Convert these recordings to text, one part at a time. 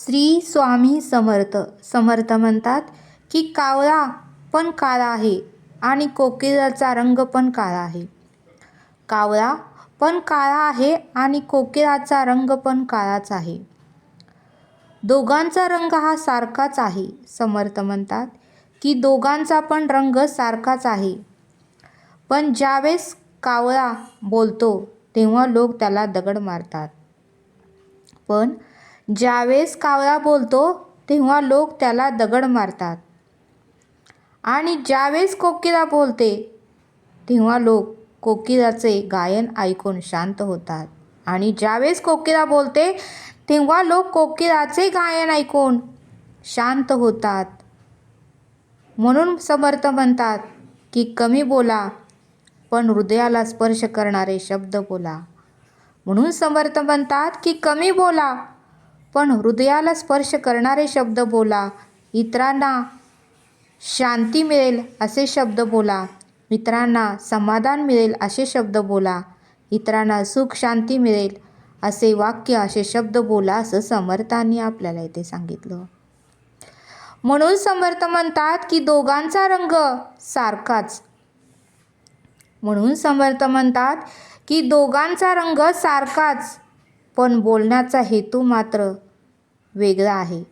श्री स्वामी समर्थ. समर्थ म्हणतात की कावळा पण काळा आहे आणि कोकिलाचा रंग पण काळा आहे. कावळा पण काळा आहे आणि कोकिलाचा रंग पण काळाच आहे. दोघांचा रंग हा सारखाच आहे. समर्थ म्हणतात की दोघांचा पण रंग सारखाच आहे. पण ज्यावेळेस कावळा बोलतो तेव्हा लोक त्याला दगड मारतात. पण ज्यावेळेस कावळा बोलतो तेव्हा लोक त्याला दगड मारतात. आणि ज्यावेळेस कोकिला बोलते तेव्हा लोक कोकिलाचे गायन ऐकून शांत होतात. आणि ज्यावेळेस कोकिला बोलते तेव्हा लोक कोकिलाचे गायन ऐकून शांत होतात. म्हणून समर्थ म्हणतात की कमी बोला पण हृदयाला स्पर्श करणारे शब्द बोला. म्हणून समर्थ म्हणतात की कमी बोला पण हृदयाला स्पर्श करणारे शब्द बोला. इतरांना शांती मिळेल असे शब्द बोला. इतरांना समाधान मिळेल असे शब्द बोला. इतरांना सुख शांती मिळेल असे वाक्य असे शब्द बोला असं समर्थांनी आपल्याला इथे सांगितलं. म्हणून समर्थ म्हणतात की दोघांचा रंग सारखाच. म्हणून समर्थ म्हणतात की दोघांचा रंग सारखाच पण बोलण्याचा हेतू मात्र वेगळा आहे.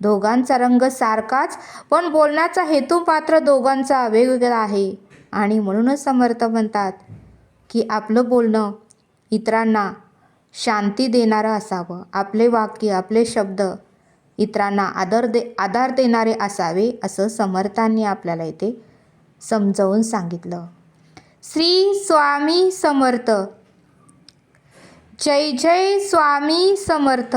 दोघांचा रंग सारखाच पण बोलण्याचा हेतू मात्र दोघांचा वेगवेगळा आहे. आणि म्हणूनच समर्थ म्हणतात की आपलं बोलणं इतरांना शांती देणारं असावं. आपले वाक्य आपले शब्द इतरांना आधार देणारे असावे असं समर्थांनी आपल्याला इथे समजावून सांगितलं. श्री स्वामी समर्थ. जय जय स्वामी समर्थ.